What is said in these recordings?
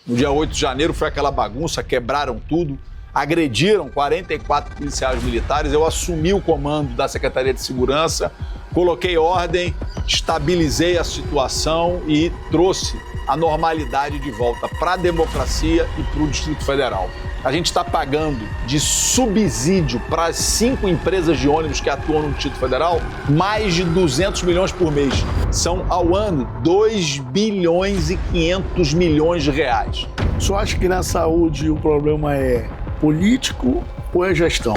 No dia 8 de janeiro foi aquela bagunça, quebraram tudo, agrediram 44 policiais militares. Eu assumi o comando da Secretaria de Segurança, coloquei ordem, estabilizei a situação e trouxe a normalidade de volta para a democracia e para o Distrito Federal. A gente está pagando de subsídio para as 5 empresas de ônibus que atuam no Distrito Federal mais de 200 milhões por mês. São, ao ano, 2 bilhões e 500 milhões de reais. O senhor acha que na saúde o problema é político ou é gestão?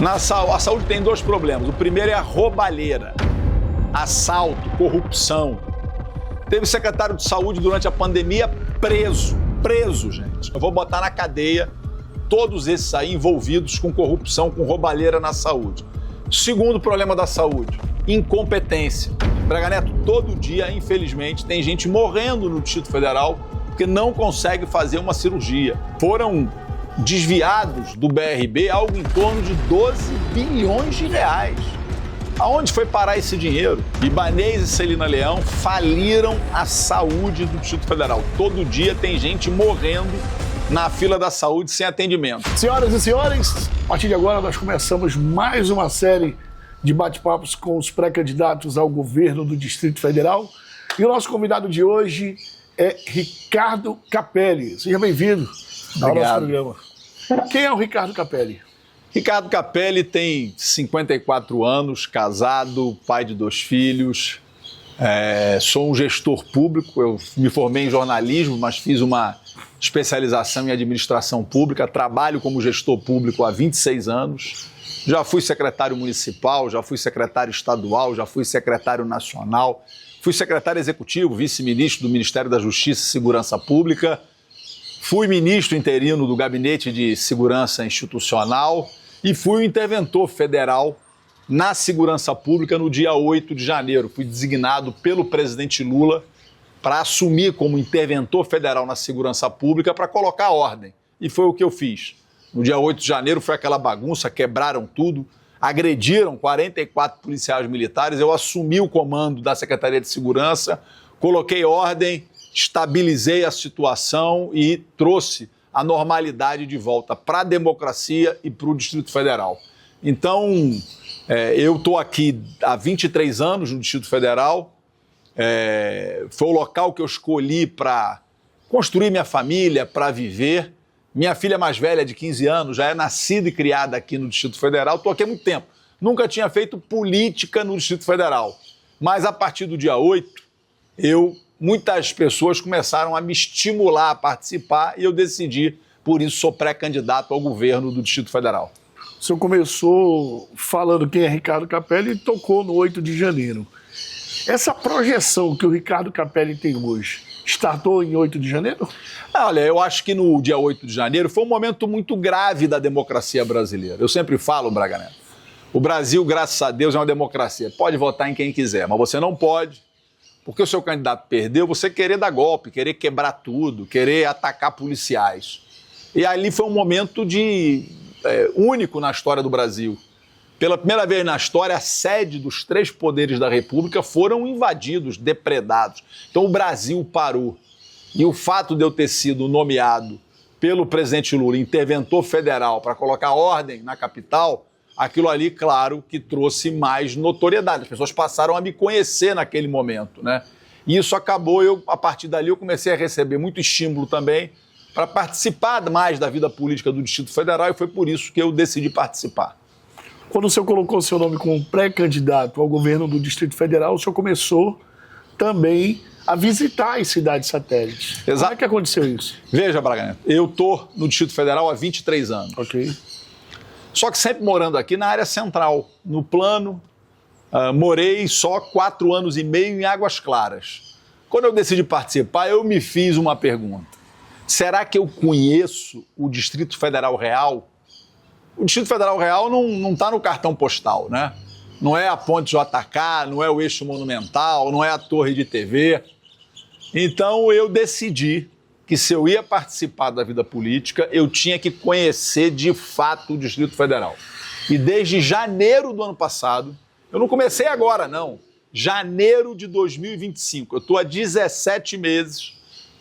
A saúde tem 2 problemas. O primeiro é a roubalheira, assalto, corrupção. Teve secretário de saúde durante a pandemia preso, gente. Eu vou botar na cadeia todos esses aí envolvidos com corrupção, com roubalheira na saúde. Segundo problema da saúde, incompetência. Braga Neto, todo dia, infelizmente, tem gente morrendo no Distrito Federal porque não consegue fazer uma cirurgia. Foram desviados do BRB algo em torno de 12 bilhões de reais. Aonde foi parar esse dinheiro? Ibanez e Celina Leão faliram a saúde do Distrito Federal. Todo dia tem gente morrendo na fila da saúde sem atendimento. Senhoras e senhores, a partir de agora nós começamos mais uma série de bate-papos com os pré-candidatos ao governo do Distrito Federal. E o nosso convidado de hoje é Ricardo Capelli. Seja bem-vindo ao nosso programa. Quem é o Ricardo Capelli? Ricardo Capelli tem 54 anos, casado, pai de 2 filhos. Sou um gestor público, eu me formei em jornalismo, mas fiz uma especialização em administração pública, trabalho como gestor público há 26 anos. Já fui secretário municipal, já fui secretário estadual, já fui secretário nacional, fui secretário executivo, vice-ministro do Ministério da Justiça e Segurança Pública, fui ministro interino do Gabinete de Segurança Institucional e fui o interventor federal na segurança pública no dia 8 de janeiro. Fui designado pelo presidente Lula para assumir como interventor federal na segurança pública para colocar ordem. E foi o que eu fiz. No dia 8 de janeiro foi aquela bagunça, quebraram tudo, agrediram 44 policiais militares. Eu assumi o comando da Secretaria de Segurança, coloquei ordem, estabilizei a situação e trouxe a normalidade de volta para a democracia e para o Distrito Federal. Então, eu estou aqui há 23 anos no Distrito Federal, foi o local que eu escolhi para construir minha família, para viver. Minha filha mais velha, de 15 anos, já é nascida e criada aqui no Distrito Federal, estou aqui há muito tempo. Nunca tinha feito política no Distrito Federal, mas a partir do dia 8, muitas pessoas começaram a me estimular a participar e eu decidi, por isso sou pré-candidato ao governo do Distrito Federal. O senhor começou falando quem é Ricardo Capelli e tocou no 8 de janeiro. Essa projeção que o Ricardo Capelli tem hoje, startou em 8 de janeiro? Olha, eu acho que no dia 8 de janeiro foi um momento muito grave da democracia brasileira. Eu sempre falo, Braga Neto, o Brasil, graças a Deus, é uma democracia. Pode votar em quem quiser, mas você não pode, porque o seu candidato perdeu, você querer dar golpe, querer quebrar tudo, querer atacar policiais. E ali foi um momento único na história do Brasil. Pela primeira vez na história, a sede dos 3 poderes da República foram invadidos, depredados. Então o Brasil parou. E o fato de eu ter sido nomeado pelo presidente Lula interventor federal para colocar ordem na capital, aquilo ali, claro, que trouxe mais notoriedade. As pessoas passaram a me conhecer naquele momento, né? E isso acabou, a partir dali eu comecei a receber muito estímulo também para participar mais da vida política do Distrito Federal e foi por isso que eu decidi participar. Quando o senhor colocou seu nome como pré-candidato ao governo do Distrito Federal, o senhor começou também a visitar as cidades satélites. Exato. Como é que aconteceu isso? Veja, Braga Neto, eu estou no Distrito Federal há 23 anos. Ok. Só que sempre morando aqui na área central, no plano, morei só 4 anos e meio em Águas Claras. Quando eu decidi participar, eu me fiz uma pergunta. Será que eu conheço o Distrito Federal real? O Distrito Federal real não está no cartão postal, né? Não é a ponte JK, não é o eixo monumental, não é a torre de TV. Então eu decidi que se eu ia participar da vida política, eu tinha que conhecer de fato o Distrito Federal. E desde janeiro do ano passado, eu não comecei agora não, janeiro de 2025, eu estou há 17 meses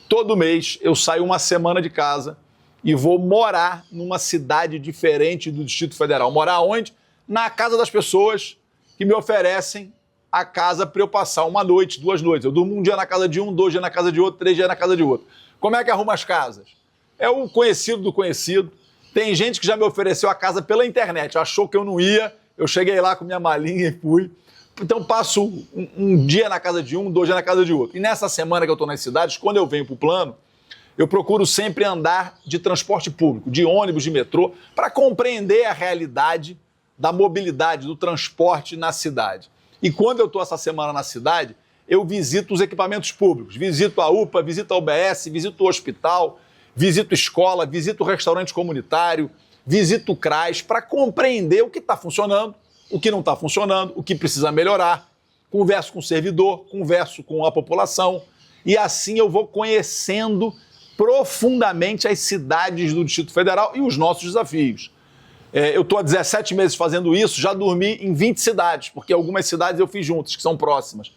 todo mês eu saio uma semana de casa e vou morar numa cidade diferente do Distrito Federal. Morar onde? Na casa das pessoas que me oferecem a casa para eu passar uma noite, 2 noites. Eu durmo um dia na casa de um, 2 dias na casa de outro, 3 dias na casa de outro. Como é que arruma as casas? É o conhecido do conhecido. Tem gente que já me ofereceu a casa pela internet, achou que eu não ia, eu cheguei lá com minha malinha e fui. Então passo um dia na casa de um, 2 dias na casa de outro. E nessa semana que eu estou nas cidades, quando eu venho para o plano, eu procuro sempre andar de transporte público, de ônibus, de metrô, para compreender a realidade da mobilidade, do transporte na cidade. E quando eu estou essa semana na cidade, eu visito os equipamentos públicos, visito a UPA, visito a UBS, visito o hospital, visito escola, visito o restaurante comunitário, visito o CRAS, para compreender o que está funcionando, o que não está funcionando, o que precisa melhorar. Converso com o servidor, converso com a população, e assim eu vou conhecendo profundamente as cidades do Distrito Federal e os nossos desafios. Eu estou há 17 meses fazendo isso, já dormi em 20 cidades, porque algumas cidades eu fiz juntas, que são próximas.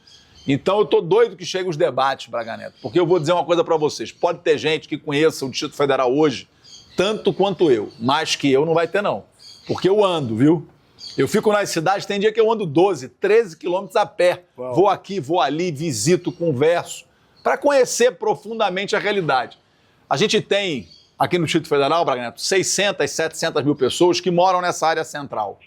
Então eu estou doido que cheguem os debates, Braga Neto, porque eu vou dizer uma coisa para vocês, pode ter gente que conheça o Distrito Federal hoje, tanto quanto eu, mais que eu não vai ter não, porque eu ando, viu? Eu fico nas cidades, tem dia que eu ando 12, 13 quilômetros a pé, Uau. Vou aqui, vou ali, visito, converso, para conhecer profundamente a realidade. A gente tem, aqui no Distrito Federal, Braga Neto, 600, 700 mil pessoas que moram nessa área central,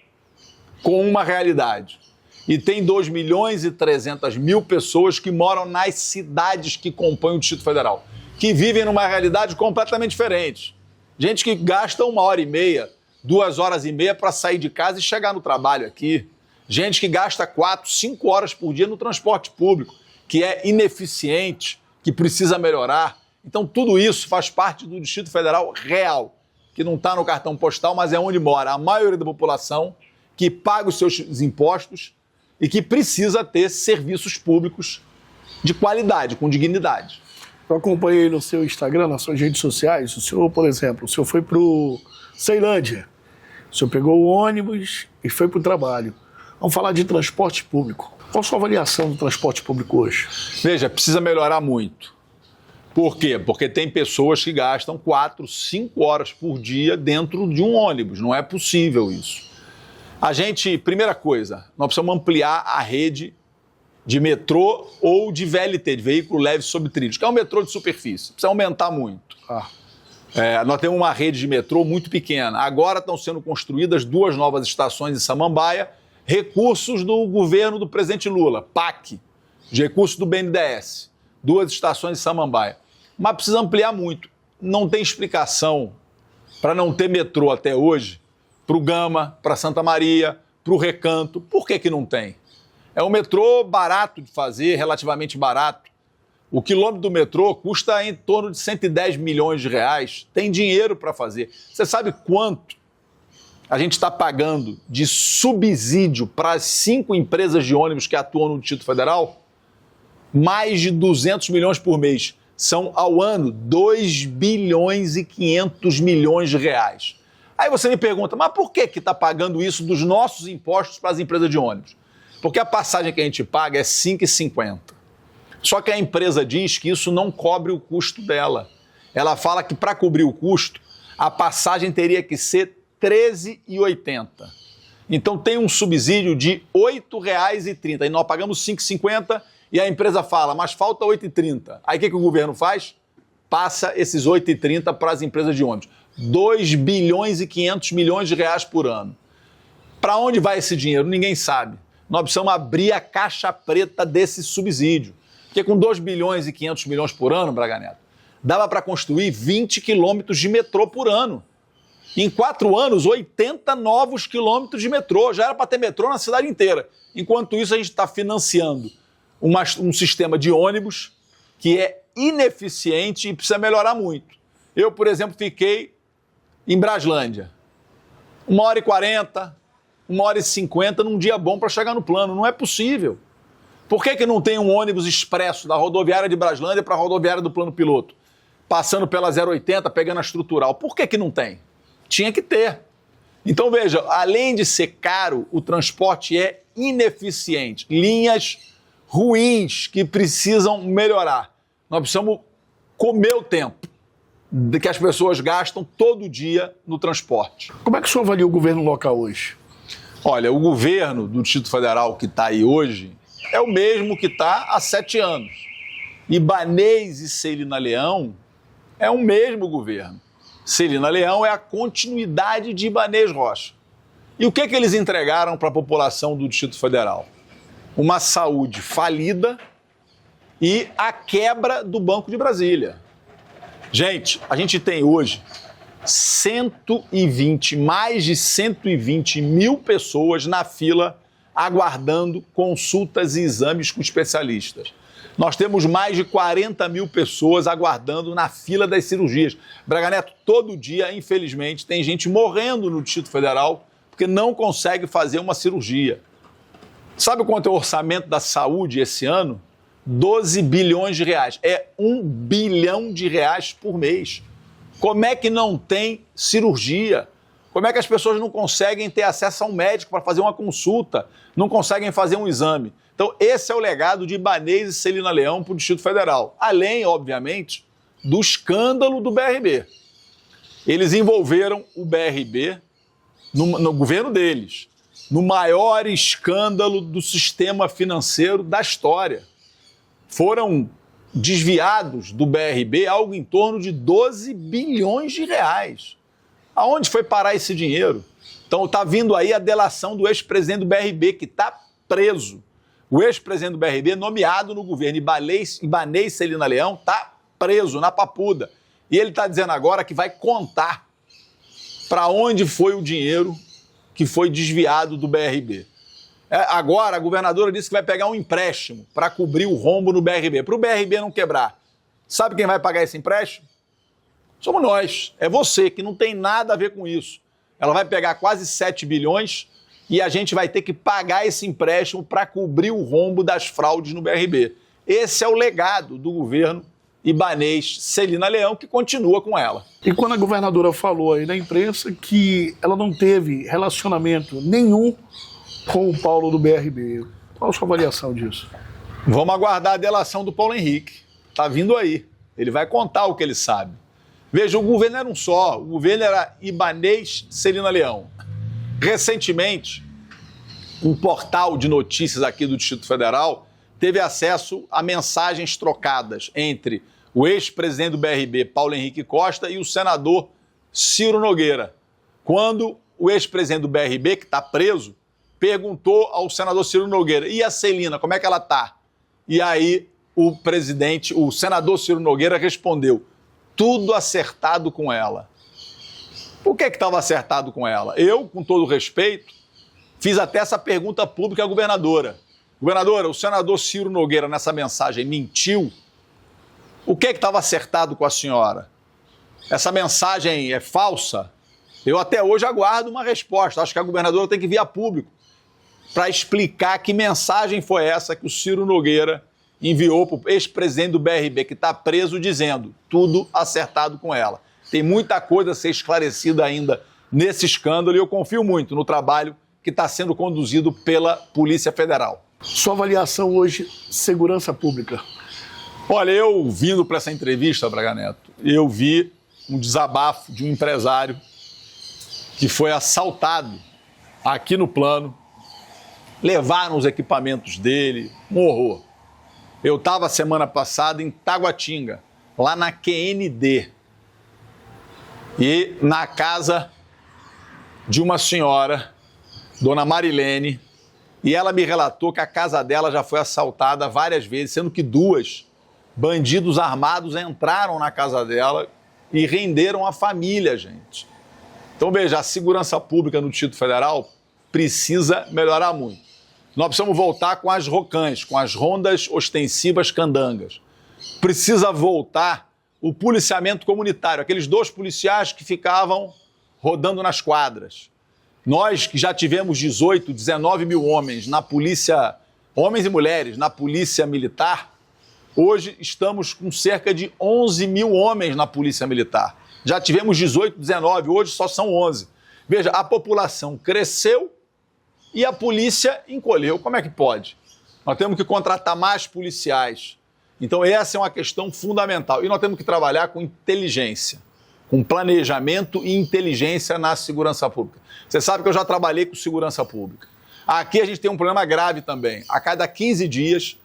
com uma realidade. E tem 2.300.000 pessoas que moram nas cidades que compõem o Distrito Federal, que vivem numa realidade completamente diferente. Gente que gasta 1h30, 2h30 para sair de casa e chegar no trabalho aqui. Gente que gasta 4, 5 horas por dia no transporte público, que é ineficiente, que precisa melhorar. Então, tudo isso faz parte do Distrito Federal real, que não está no cartão postal, mas é onde mora a maioria da população, que paga os seus impostos e que precisa ter serviços públicos de qualidade, com dignidade. Eu acompanhei no seu Instagram, nas suas redes sociais, o senhor, por exemplo, o senhor foi para o Ceilândia, o senhor pegou o ônibus e foi para o trabalho. Vamos falar de transporte público. Qual a sua avaliação do transporte público hoje? Veja, precisa melhorar muito. Por quê? Porque tem pessoas que gastam 4, 5 horas por dia dentro de um ônibus. Não é possível isso. Primeira coisa, nós precisamos ampliar a rede de metrô ou de VLT, de veículo leve sobre trilhos, que é um metrô de superfície. Precisa aumentar muito. Nós temos uma rede de metrô muito pequena. Agora estão sendo construídas 2 novas estações em Samambaia, recursos do governo do presidente Lula, PAC, de recursos do BNDES. 2 estações em Samambaia. Mas precisa ampliar muito. Não tem explicação para não ter metrô até hoje para o Gama, para Santa Maria, para o Recanto. Por que não tem? É um metrô barato de fazer, relativamente barato. O quilômetro do metrô custa em torno de 110 milhões de reais. Tem dinheiro para fazer. Você sabe quanto a gente está pagando de subsídio para as 5 empresas de ônibus que atuam no Distrito Federal? Mais de 200 milhões por mês. São, ao ano, 2 bilhões e 500 milhões de reais. Aí você me pergunta, mas por que está pagando isso dos nossos impostos para as empresas de ônibus? Porque a passagem que a gente paga é R$ 5,50. Só que a empresa diz que isso não cobre o custo dela. Ela fala que para cobrir o custo, a passagem teria que ser R$ 13,80. Então tem um subsídio de R$ 8,30 e nós pagamos R$ 5,50 e a empresa fala, mas falta R$ 8,30. Aí o que o governo faz? Passa esses R$ 8,30 para as empresas de ônibus. 2 bilhões e 500 milhões de reais por ano. Para onde vai esse dinheiro? Ninguém sabe. Nós precisamos abrir a caixa preta desse subsídio. Porque com 2 bilhões e 500 milhões por ano, Braga Neto, dava para construir 20 quilômetros de metrô por ano. Em 4 anos, 80 novos quilômetros de metrô. Já era para ter metrô na cidade inteira. Enquanto isso, a gente está financiando um sistema de ônibus que é ineficiente e precisa melhorar muito. Eu, por exemplo, fiquei em Braslândia. 1h40, 1h50 num dia bom para chegar no plano. Não é possível. Por que não tem um ônibus expresso da rodoviária de Braslândia para a rodoviária do plano piloto? Passando pela 080, pegando a estrutural. Por que não tem? Tinha que ter. Então, veja, além de ser caro, o transporte é ineficiente. Linhas ruins que precisam melhorar. Nós precisamos comeu tempo que as pessoas gastam todo dia no transporte. Como é que o senhor avalia o governo local hoje? Olha, o governo do Distrito Federal que está aí hoje é o mesmo que está há 7 anos. Ibanez e Celina Leão é o mesmo governo. Celina Leão é a continuidade de Ibanez Rocha. E o que eles entregaram para a população do Distrito Federal? Uma saúde falida e a quebra do Banco de Brasília. Gente, a gente tem hoje mais de 120 mil pessoas na fila aguardando consultas e exames com especialistas. Nós temos mais de 40 mil pessoas aguardando na fila das cirurgias. Braga Neto, todo dia, infelizmente, tem gente morrendo no Distrito Federal porque não consegue fazer uma cirurgia. Sabe quanto é o orçamento da saúde esse ano? 12 bilhões de reais. É 1 bilhão de reais por mês. Como é que não tem cirurgia? Como é que as pessoas não conseguem ter acesso a um médico para fazer uma consulta? Não conseguem fazer um exame? Então, esse é o legado de Ibanez e Celina Leão para o Distrito Federal. Além, obviamente, do escândalo do BRB. Eles envolveram o BRB no governo deles, no maior escândalo do sistema financeiro da história. Foram desviados do BRB algo em torno de 12 bilhões de reais. Aonde foi parar esse dinheiro? Então está vindo aí a delação do ex-presidente do BRB, que está preso. O ex-presidente do BRB, nomeado no governo Ibanez Celina Leão, está preso na Papuda. E ele está dizendo agora que vai contar para onde foi o dinheiro que foi desviado do BRB. Agora, a governadora disse que vai pegar um empréstimo para cobrir o rombo no BRB, para o BRB não quebrar. Sabe quem vai pagar esse empréstimo? Somos nós. É você, que não tem nada a ver com isso. Ela vai pegar quase 7 bilhões e a gente vai ter que pagar esse empréstimo para cobrir o rombo das fraudes no BRB. Esse é o legado do governo Ibanez Celina Leão, que continua com ela. E quando a governadora falou aí na imprensa que ela não teve relacionamento nenhum com o Paulo do BRB, qual a sua avaliação disso? Vamos aguardar a delação do Paulo Henrique. Está vindo aí. Ele vai contar o que ele sabe. Veja, o governo era um só. O governo era Ibanez Celina Leão. Recentemente, um portal de notícias aqui do Distrito Federal teve acesso a mensagens trocadas entre o ex-presidente do BRB, Paulo Henrique Costa, e o senador Ciro Nogueira. Quando o ex-presidente do BRB, que está preso, perguntou ao senador Ciro Nogueira: e a Celina, como é que ela está? E aí o senador Ciro Nogueira respondeu: tudo acertado com ela. Por que estava acertado com ela? Eu, com todo respeito, fiz até essa pergunta pública à governadora. Governadora, o senador Ciro Nogueira nessa mensagem mentiu? O que estava acertado com a senhora? Essa mensagem é falsa? Eu até hoje aguardo uma resposta. Acho que a governadora tem que vir a público para explicar que mensagem foi essa que o Ciro Nogueira enviou para o ex-presidente do BRB, que está preso, dizendo tudo acertado com ela. Tem muita coisa a ser esclarecida ainda nesse escândalo e eu confio muito no trabalho que está sendo conduzido pela Polícia Federal. Sua avaliação hoje, segurança pública? Olha, eu vindo para essa entrevista, Braga Neto, eu vi um desabafo de um empresário que foi assaltado aqui no plano, levaram os equipamentos dele, um horror. Eu estava semana passada em Taguatinga, lá na QND, e na casa de uma senhora, dona Marilene, e ela me relatou que a casa dela já foi assaltada várias vezes, sendo que 2 bandidos armados entraram na casa dela e renderam a família, gente. Então, veja, a segurança pública no Distrito Federal precisa melhorar muito. Nós precisamos voltar com as ROCANs, com as rondas ostensivas candangas. Precisa voltar o policiamento comunitário, aqueles 2 policiais que ficavam rodando nas quadras. Nós que já tivemos 18, 19 mil homens na polícia, homens e mulheres na polícia militar, hoje estamos com cerca de 11 mil homens na polícia militar. Já tivemos 18, 19, hoje só são 11. Veja, a população cresceu e a polícia encolheu. Como é que pode? Nós temos que contratar mais policiais. Então essa é uma questão fundamental. E nós temos que trabalhar com inteligência, com planejamento e inteligência na segurança pública. Você sabe que eu já trabalhei com segurança pública. Aqui a gente tem um problema grave também. A cada 15 dias,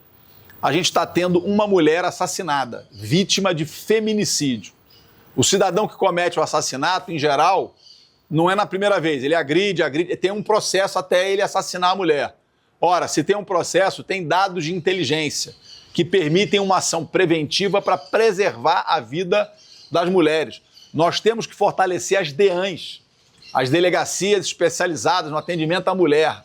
a gente está tendo uma mulher assassinada, vítima de feminicídio. O cidadão que comete o assassinato, em geral, não é na primeira vez. Ele agride, tem um processo até ele assassinar a mulher. Ora, se tem um processo, tem dados de inteligência que permitem uma ação preventiva para preservar a vida das mulheres. Nós temos que fortalecer as DEANs, as delegacias especializadas no atendimento à mulher.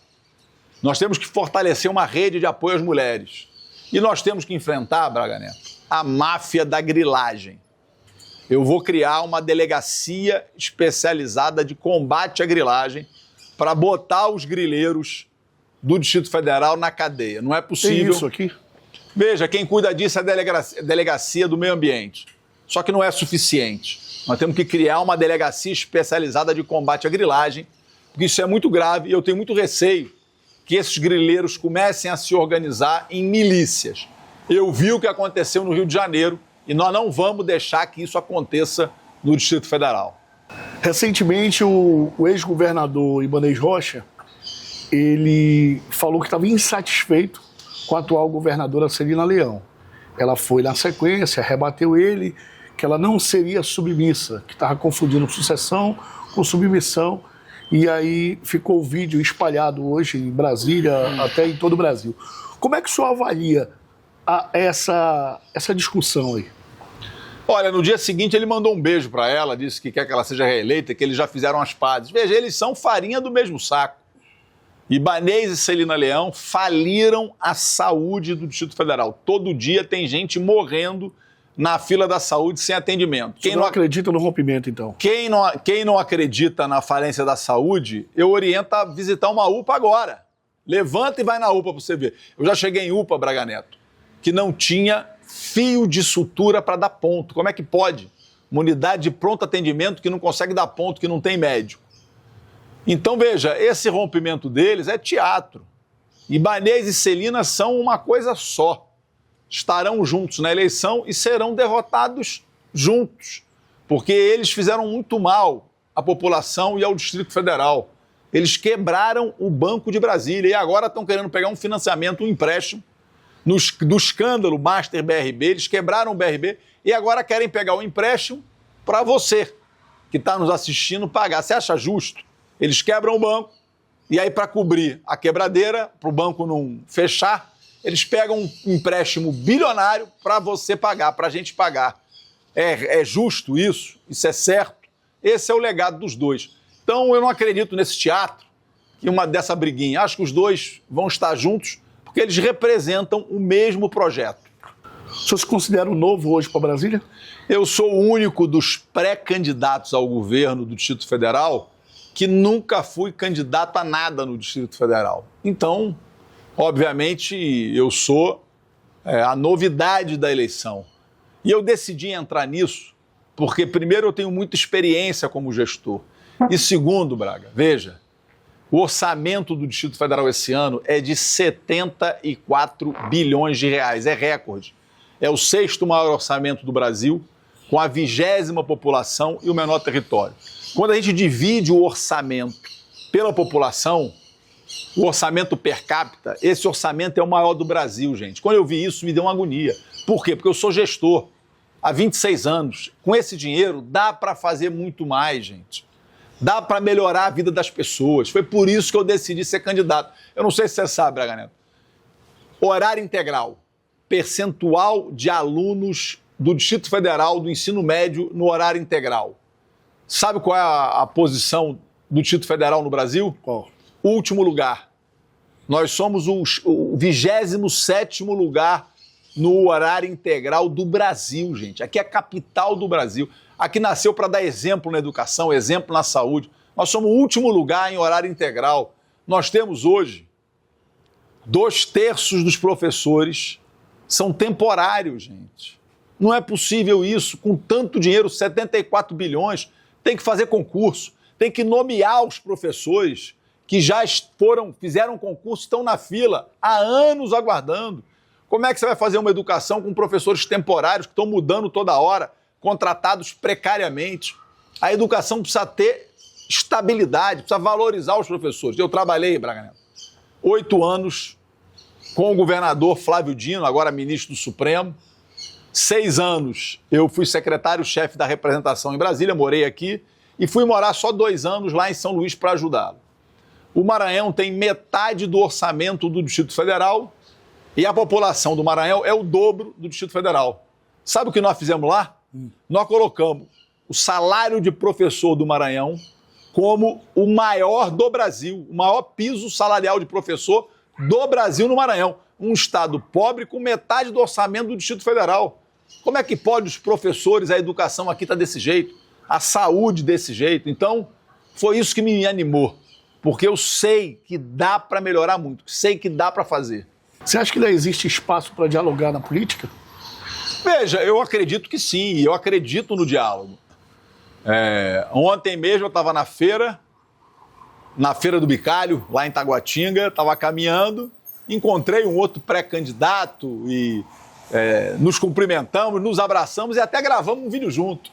Nós temos que fortalecer uma rede de apoio às mulheres. E nós temos que enfrentar, Braga Neto, a máfia da grilagem. Eu vou criar uma delegacia especializada de combate à grilagem para botar os grileiros do Distrito Federal na cadeia. Não é possível. Tem isso aqui? Veja, quem cuida disso é a Delegacia do Meio Ambiente. Só que não é suficiente. Nós temos que criar uma delegacia especializada de combate à grilagem, porque isso é muito grave e eu tenho muito receio que esses grileiros comecem a se organizar em milícias. Eu vi o que aconteceu no Rio de Janeiro e nós não vamos deixar que isso aconteça no Distrito Federal. Recentemente, o ex-governador Ibanez Rocha, ele falou que estava insatisfeito com a atual governadora Celina Leão. Ela foi na sequência, rebateu ele, que ela não seria submissa, que estava confundindo sucessão com submissão, e aí ficou o vídeo espalhado hoje em Brasília, até em todo o Brasil. Como é que o senhor avalia essa discussão aí? Olha, no dia seguinte ele mandou um beijo para ela, disse que quer que ela seja reeleita, que eles já fizeram as pazes. Veja, eles são farinha do mesmo saco. Ibanez e Celina Leão faliram a saúde do Distrito Federal. Todo dia tem gente morrendo na fila da saúde sem atendimento. Quem não acredita no rompimento, então? Quem não acredita na falência da saúde, eu oriento a visitar uma UPA agora. Levanta e vai na UPA para você ver. Eu já cheguei em UPA, Braga Neto, que não tinha fio de sutura para dar ponto. Como é que pode? Uma unidade de pronto atendimento que não consegue dar ponto, que não tem médico. Então, veja, esse rompimento deles é teatro. Ibanez e Celina são uma coisa só. Estarão juntos na eleição e serão derrotados juntos, porque eles fizeram muito mal à população e ao Distrito Federal. Eles quebraram o Banco de Brasília e agora estão querendo pegar um financiamento, um empréstimo, do escândalo Master BRB. Eles quebraram o BRB e agora querem pegar o empréstimo para você, que está nos assistindo, pagar. Você acha justo? Eles quebram o banco e aí, para cobrir a quebradeira, para o banco não fechar, eles pegam um empréstimo bilionário para você pagar, para a gente pagar. É justo isso? Isso é certo? Esse é o legado dos dois. Então, eu não acredito nesse teatro, dessa briguinha. Acho que os dois vão estar juntos porque eles representam o mesmo projeto. O senhor se considera um novo hoje para Brasília? Eu sou o único dos pré-candidatos ao governo do Distrito Federal que nunca fui candidato a nada no Distrito Federal. Então, obviamente, eu sou a novidade da eleição. E eu decidi entrar nisso porque, primeiro, eu tenho muita experiência como gestor. E segundo, Braga, veja, o orçamento do Distrito Federal esse ano é de 74 bilhões de reais, é recorde. É o 6º maior orçamento do Brasil, com a 20ª população e o menor território. Quando a gente divide o orçamento pela população, o orçamento per capita, esse orçamento é o maior do Brasil, gente. Quando eu vi isso, me deu uma agonia. Por quê? Porque eu sou gestor há 26 anos. Com esse dinheiro, dá para fazer muito mais, gente. Dá para melhorar a vida das pessoas. Foi por isso que eu decidi ser candidato. Eu não sei se você sabe, Braga Neto. Horário integral. Percentual de alunos do Distrito Federal do ensino médio no horário integral. Sabe qual é a posição do Distrito Federal no Brasil? Qual? Último lugar. Nós somos o 27º lugar no horário integral do Brasil, gente. Aqui é a capital do Brasil. Aqui nasceu para dar exemplo na educação, exemplo na saúde. Nós somos o último lugar em horário integral. Nós temos hoje 2/3 dos professores são temporários, gente. Não é possível isso, com tanto dinheiro, 74 bilhões, tem que fazer concurso, tem que nomear os professores que já fizeram concurso, estão na fila há anos aguardando. Como é que você vai fazer uma educação com professores temporários que estão mudando toda hora, contratados precariamente? A educação precisa ter estabilidade, precisa valorizar os professores. Eu trabalhei, Braga Neto, 8 anos com o governador Flávio Dino, agora ministro do Supremo. 6 anos eu fui secretário-chefe da representação em Brasília, morei aqui, e fui morar só 2 anos lá em São Luís para ajudá-lo. O Maranhão tem metade do orçamento do Distrito Federal e a população do Maranhão é o dobro do Distrito Federal. Sabe o que nós fizemos lá? Nós colocamos o salário de professor do Maranhão como o maior do Brasil, o maior piso salarial de professor do Brasil no Maranhão. Um estado pobre com metade do orçamento do Distrito Federal. Como é que pode os professores, a educação aqui está desse jeito, a saúde desse jeito? Então, foi isso que me animou, porque eu sei que dá para melhorar muito, sei que dá para fazer. Você acha que ainda existe espaço para dialogar na política? Veja, eu acredito que sim, eu acredito no diálogo. Ontem mesmo eu estava na feira do Bicalho, lá em Taguatinga, estava caminhando, encontrei um outro pré-candidato e nos cumprimentamos, nos abraçamos e até gravamos um vídeo junto.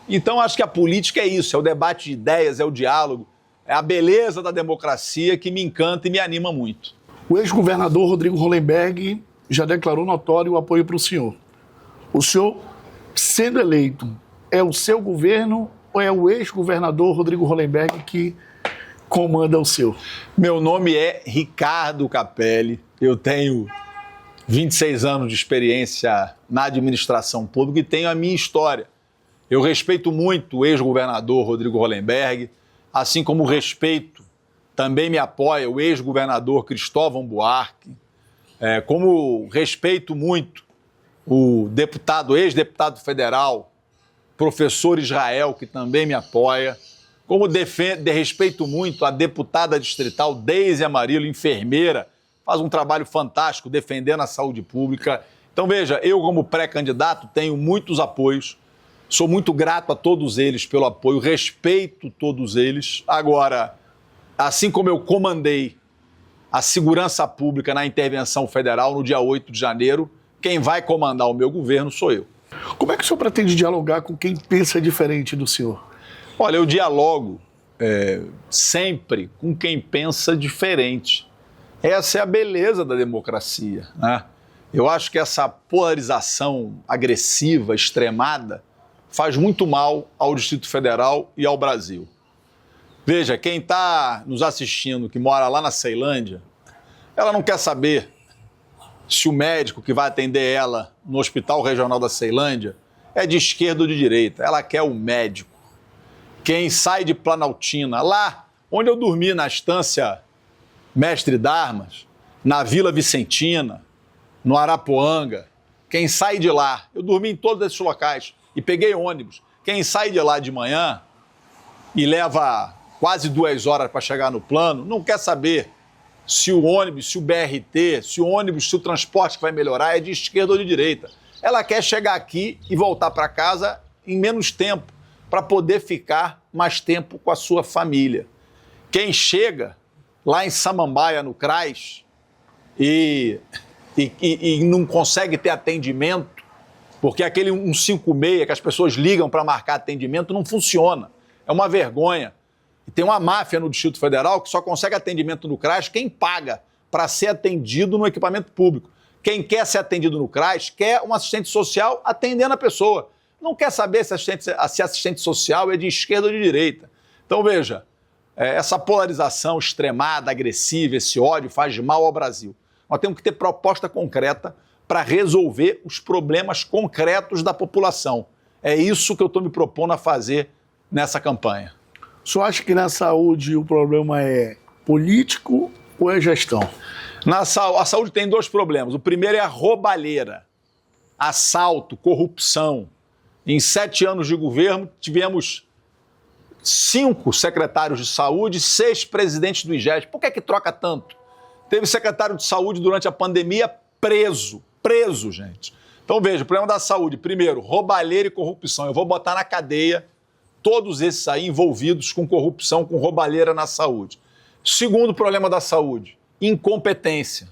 Então acho que a política é isso, é o debate de ideias, é o diálogo, é a beleza da democracia que me encanta e me anima muito. O ex-governador Rodrigo Hollenberg já declarou notório o apoio para o senhor. O senhor, sendo eleito, é o seu governo ou é o ex-governador Rodrigo Hollenberg que comanda o seu? Meu nome é Ricardo Capelli, eu tenho 26 anos de experiência na administração pública e tenho a minha história. Eu respeito muito o ex-governador Rodrigo Hollenberg, assim como respeito, também me apoia o ex-governador Cristóvão Buarque, como respeito muito o ex-deputado federal, professor Israel, que também me apoia, como respeito muito a deputada distrital Deise Amarillo, enfermeira, faz um trabalho fantástico defendendo a saúde pública. Então, veja, eu como pré-candidato tenho muitos apoios, sou muito grato a todos eles pelo apoio, respeito todos eles. Agora, assim como eu comandei a segurança pública na intervenção federal no dia 8 de janeiro, quem vai comandar o meu governo sou eu. Como é que o senhor pretende dialogar com quem pensa diferente do senhor? Olha, eu dialogo sempre com quem pensa diferente. Essa é a beleza da democracia, né? Eu acho que essa polarização agressiva, extremada, faz muito mal ao Distrito Federal e ao Brasil. Veja, quem está nos assistindo, que mora lá na Ceilândia, ela não quer saber se o médico que vai atender ela no Hospital Regional da Ceilândia é de esquerda ou de direita. Ela quer o médico. Quem sai de Planaltina, lá onde eu dormi na estância Mestre Darmas, na Vila Vicentina, no Arapuanga, quem sai de lá, eu dormi em todos esses locais e peguei ônibus. Quem sai de lá de manhã e leva quase 2 horas para chegar no plano, não quer saber se o ônibus, se o BRT, se o transporte que vai melhorar é de esquerda ou de direita. Ela quer chegar aqui e voltar para casa em menos tempo, para poder ficar mais tempo com a sua família. Quem chega lá em Samambaia, no CRAS, e não consegue ter atendimento, porque aquele 156 que as pessoas ligam para marcar atendimento não funciona. É uma vergonha. E tem uma máfia no Distrito Federal que só consegue atendimento no CRAS quem paga para ser atendido no equipamento público. Quem quer ser atendido no CRAS quer um assistente social atendendo a pessoa. Não quer saber se assistente social é de esquerda ou de direita. Então, veja, essa polarização extremada, agressiva, esse ódio faz mal ao Brasil. Nós temos que ter proposta concreta para resolver os problemas concretos da população. É isso que eu estou me propondo a fazer nessa campanha. O senhor acha que na saúde o problema é político ou é gestão? A saúde tem 2 problemas. O primeiro é a roubalheira, assalto, corrupção. Em 7 anos de governo, tivemos 5 secretários de saúde, 6 presidentes do IGES. Por que troca tanto? Teve secretário de saúde durante a pandemia preso, gente. Então veja, o problema da saúde, primeiro, roubalheira e corrupção. Eu vou botar na cadeia todos esses aí envolvidos com corrupção, com roubalheira na saúde. Segundo problema da saúde, incompetência.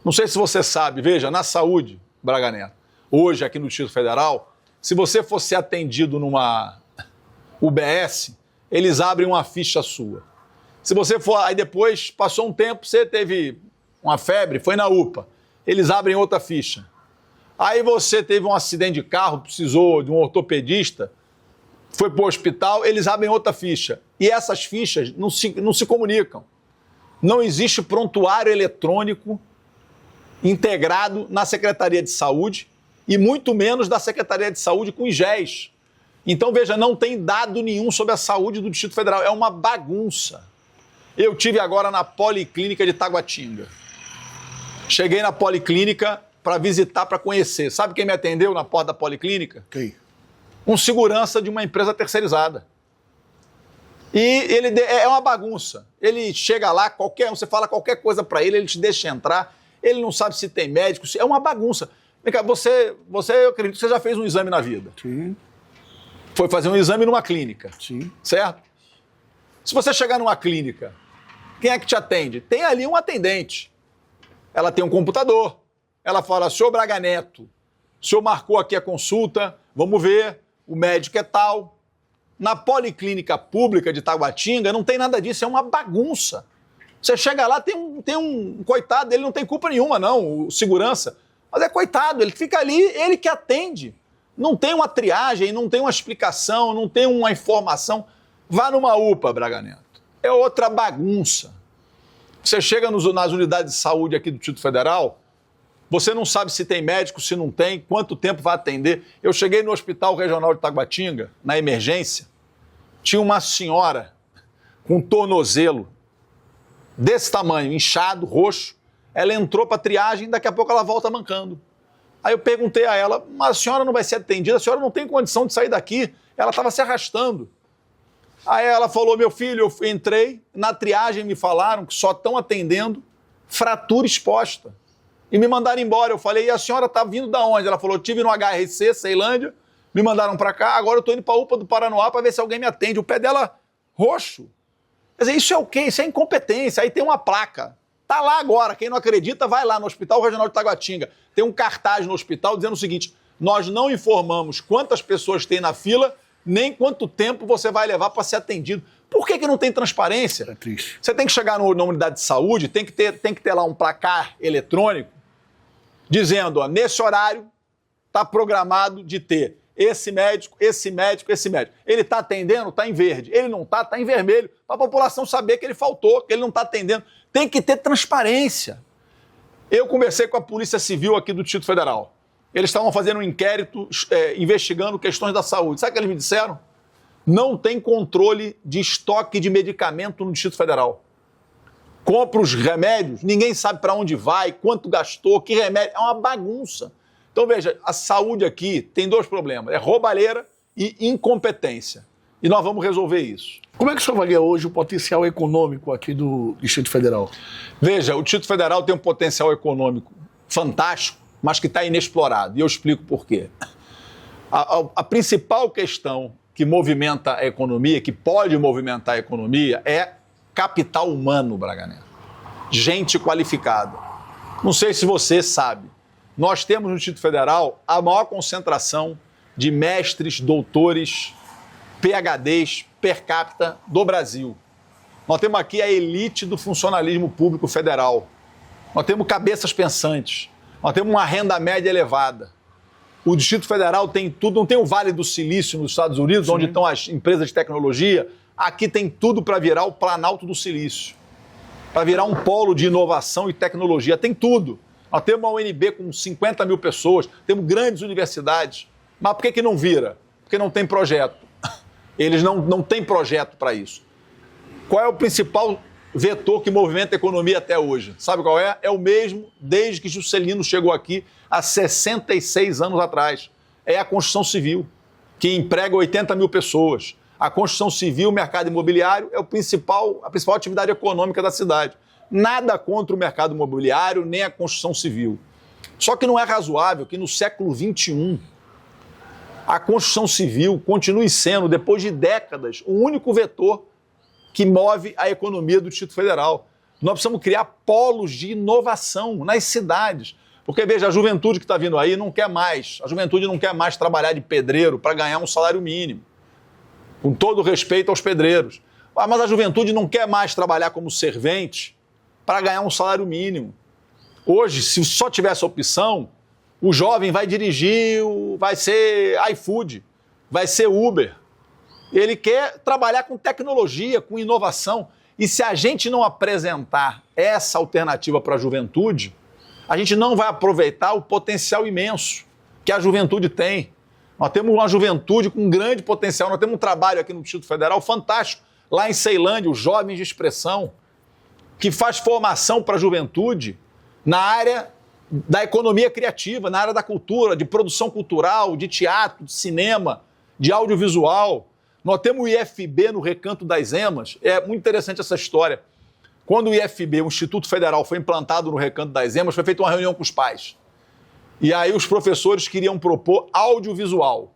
Não sei se você sabe, veja, na saúde, Braga Neto, hoje aqui no Distrito Federal, se você fosse atendido numa UBS, eles abrem uma ficha sua. Se você for, aí depois, passou um tempo, você teve uma febre, foi na UPA, eles abrem outra ficha. Aí você teve um acidente de carro, precisou de um ortopedista, foi para o hospital, eles abrem outra ficha. E essas fichas não se comunicam. Não existe prontuário eletrônico integrado na Secretaria de Saúde e muito menos da Secretaria de Saúde com IGES. Então, veja, não tem dado nenhum sobre a saúde do Distrito Federal. É uma bagunça. Eu tive agora na Policlínica de Taguatinga. Cheguei na Policlínica para visitar, para conhecer. Sabe quem me atendeu na porta da Policlínica? Quem? Um segurança de uma empresa terceirizada. E ele é uma bagunça. Ele chega lá, você fala qualquer coisa para ele, ele te deixa entrar, ele não sabe se tem médico, é uma bagunça. Vem cá, você, eu acredito que você já fez um exame na vida. Sim. Foi fazer um exame numa clínica. Sim. Certo? Se você chegar numa clínica, quem é que te atende? Tem ali um atendente. Ela tem um computador. Ela fala, senhor Braga Neto, o senhor marcou aqui a consulta, vamos ver, o médico é tal. Na Policlínica Pública de Taguatinga não tem nada disso, é uma bagunça. Você chega lá, tem um coitado, ele não tem culpa nenhuma não, o segurança, mas é coitado, ele fica ali, ele que atende. Não tem uma triagem, não tem uma explicação, não tem uma informação. Vá numa UPA, Braga Neto. É outra bagunça. Você chega nas unidades de saúde aqui do Distrito Federal, você não sabe se tem médico, se não tem, quanto tempo vai atender. Eu cheguei no Hospital Regional de Taguatinga, na emergência, tinha uma senhora com um tornozelo desse tamanho, inchado, roxo. Ela entrou para triagem, daqui a pouco ela volta mancando. Aí eu perguntei a ela, mas a senhora não vai ser atendida, a senhora não tem condição de sair daqui. Ela estava se arrastando. Aí ela falou, meu filho, eu entrei, na triagem me falaram que só estão atendendo fratura exposta. E me mandaram embora. Eu falei, e a senhora está vindo da onde? Ela falou, eu estive no HRC, Ceilândia, me mandaram para cá, agora eu estou indo para a UPA do Paranoá para ver se alguém me atende. O pé dela roxo. Quer dizer, isso é o quê? Isso é incompetência. Aí tem uma placa. Está lá agora. Quem não acredita, vai lá no Hospital Regional de Taguatinga. Tem um cartaz no hospital dizendo o seguinte, nós não informamos quantas pessoas tem na fila, nem quanto tempo você vai levar para ser atendido. Por que não tem transparência? É triste. Você tem que chegar na unidade de saúde, tem que ter lá um placar eletrônico dizendo, ó, nesse horário está programado de ter esse médico, esse médico, esse médico. Ele está atendendo? Está em verde. Ele não está em vermelho. Para a população saber que ele faltou, que ele não está atendendo. Tem que ter transparência. Eu conversei com a Polícia Civil aqui do Distrito Federal. Eles estavam fazendo um inquérito investigando questões da saúde. Sabe o que eles me disseram? Não tem controle de estoque de medicamento no Distrito Federal. Compra os remédios, ninguém sabe para onde vai, quanto gastou, que remédio. É uma bagunça. Então, veja, a saúde aqui tem dois problemas. É roubalheira e incompetência. E nós vamos resolver isso. Como é que o senhor avalia hoje o potencial econômico aqui do Distrito Federal? Veja, o Distrito Federal tem um potencial econômico fantástico, mas que está inexplorado. E eu explico por quê. A principal questão que movimenta a economia, que pode movimentar a economia, é capital humano, Braga Neto. Gente qualificada. Não sei se você sabe, nós temos no Distrito Federal a maior concentração de mestres, doutores, PhDs per capita do Brasil. Nós temos aqui a elite do funcionalismo público federal. Nós temos cabeças pensantes. Nós temos uma renda média elevada. O Distrito Federal tem tudo, não tem o Vale do Silício nos Estados Unidos, sim, onde estão as empresas de tecnologia. Aqui tem tudo para virar o Planalto do Silício, para virar um polo de inovação e tecnologia. Tem tudo. Nós temos uma UNB com 50 mil pessoas, temos grandes universidades. Mas por que não vira? Porque não tem projeto. Eles não têm projeto para isso. Qual é o principal vetor que movimenta a economia até hoje? Sabe qual é? É o mesmo desde que Juscelino chegou aqui há 66 anos atrás. É a construção civil, que emprega 80 mil pessoas. A construção civil, o mercado imobiliário é a principal atividade econômica da cidade. Nada contra o mercado imobiliário, nem a construção civil. Só que não é razoável que no século XXI a construção civil continue sendo, depois de décadas, o único vetor que move a economia do Distrito Federal. Nós precisamos criar polos de inovação nas cidades. Porque, veja, a juventude que está vindo aí não quer mais. A juventude não quer mais trabalhar de pedreiro para ganhar um salário mínimo. Com todo respeito aos pedreiros. Mas a juventude não quer mais trabalhar como servente para ganhar um salário mínimo. Hoje, se só tiver essa opção, o jovem vai dirigir, vai ser iFood, vai ser Uber. Ele quer trabalhar com tecnologia, com inovação. E se a gente não apresentar essa alternativa para a juventude, a gente não vai aproveitar o potencial imenso que a juventude tem. Nós temos uma juventude com grande potencial. Nós temos um trabalho aqui no Distrito Federal fantástico, lá em Ceilândia, os Jovens de Expressão, que faz formação para a juventude na área da economia criativa, na área da cultura, de produção cultural, de teatro, de cinema, de audiovisual. Nós temos o IFB no Recanto das Emas. É muito interessante essa história. Quando o IFB, o Instituto Federal, foi implantado no Recanto das Emas, foi feita uma reunião com os pais. E aí os professores queriam propor audiovisual.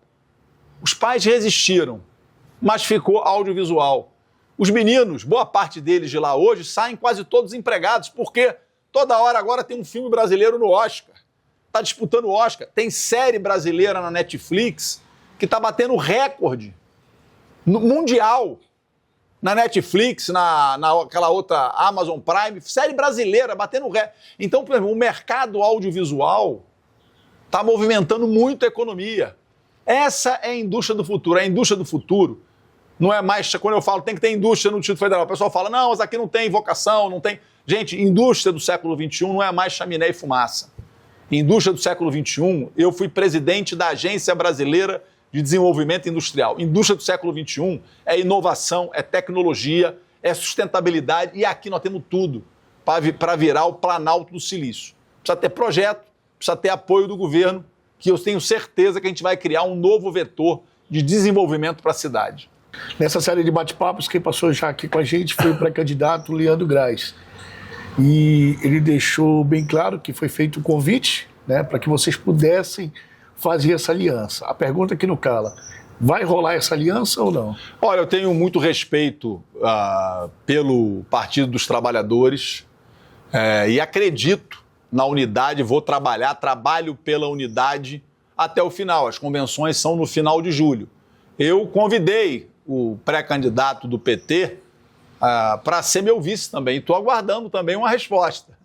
Os pais resistiram, mas ficou audiovisual. Os meninos, boa parte deles de lá hoje, saem quase todos empregados, porque toda hora agora tem um filme brasileiro no Oscar. Está disputando o Oscar. Tem série brasileira na Netflix que está batendo recorde no mundial. Na Netflix, naquela outra Amazon Prime, série brasileira batendo recorde. Então, por exemplo, o mercado audiovisual está movimentando muito a economia. Essa é a indústria do futuro. A indústria do futuro não é mais... Quando eu falo tem que ter indústria no Distrito Federal, o pessoal fala, não, mas aqui não tem vocação, não tem... Gente, indústria do século XXI não é mais chaminé e fumaça. Indústria do século XXI, eu fui presidente da Agência Brasileira de Desenvolvimento Industrial. Indústria do século XXI é inovação, é tecnologia, é sustentabilidade, e aqui nós temos tudo para virar o Planalto do Silício. Precisa ter projeto, precisa ter apoio do governo, que eu tenho certeza que a gente vai criar um novo vetor de desenvolvimento para a cidade. Nessa série de bate-papos, quem passou já aqui com a gente foi o pré-candidato Leandro Graz. E ele deixou bem claro que foi feito um convite, né, para que vocês pudessem fazer essa aliança. A pergunta que não cala, vai rolar essa aliança ou não? Olha, eu tenho muito respeito pelo Partido dos Trabalhadores e acredito na unidade, trabalho pela unidade até o final. As convenções são no final de julho. Eu convidei o pré-candidato do PT para ser meu vice também. Estou aguardando também uma resposta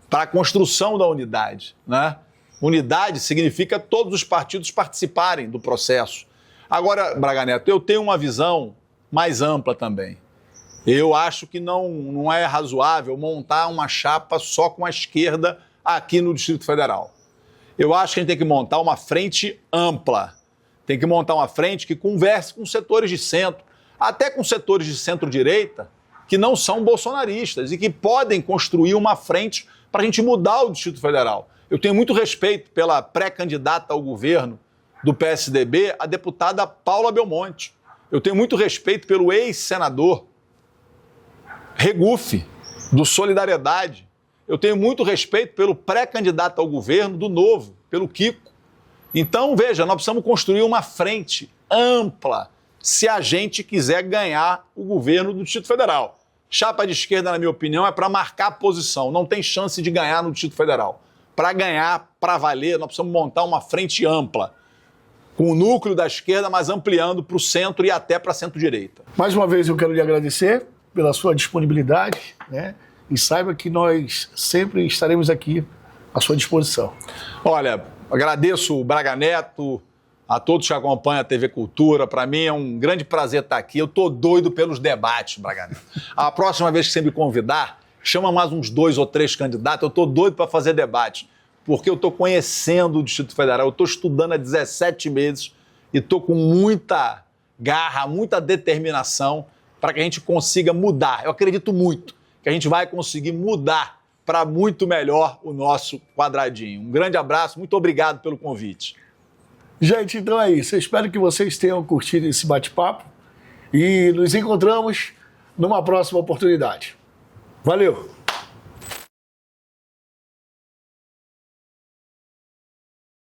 para a construção da unidade, né? Unidade significa todos os partidos participarem do processo. Agora, Braga Neto, eu tenho uma visão mais ampla também. Eu acho que não é razoável montar uma chapa só com a esquerda aqui no Distrito Federal. Eu acho que a gente tem que montar uma frente ampla. Tem que montar uma frente que converse com setores de centro, até com setores de centro-direita, que não são bolsonaristas e que podem construir uma frente para a gente mudar o Distrito Federal. Eu tenho muito respeito pela pré-candidata ao governo do PSDB, a deputada Paula Belmonte. Eu tenho muito respeito pelo ex-senador Regufe, do Solidariedade. Eu tenho muito respeito pelo pré-candidato ao governo do Novo, pelo Kiko. Então, veja, nós precisamos construir uma frente ampla se a gente quiser ganhar o governo do Distrito Federal. Chapa de esquerda, na minha opinião, é para marcar posição. Não tem chance de ganhar no Distrito Federal. Para ganhar, para valer, nós precisamos montar uma frente ampla, com o núcleo da esquerda, mas ampliando para o centro e até para a centro-direita. Mais uma vez eu quero lhe agradecer pela sua disponibilidade, né? E saiba que nós sempre estaremos aqui à sua disposição. Olha, agradeço o Braga Neto, a todos que acompanham a TV Cultura. Para mim é um grande prazer estar aqui. Eu estou doido pelos debates, Braga Neto. A próxima vez que você me convidar, chama mais uns 2 ou 3 candidatos. Eu estou doido para fazer debate, porque eu estou conhecendo o Distrito Federal. Eu estou estudando há 17 meses e estou com muita garra, muita determinação para que a gente consiga mudar. Eu acredito muito que a gente vai conseguir mudar para muito melhor o nosso quadradinho. Um grande abraço, muito obrigado pelo convite. Gente, então é isso. Eu espero que vocês tenham curtido esse bate-papo e nos encontramos numa próxima oportunidade. Valeu!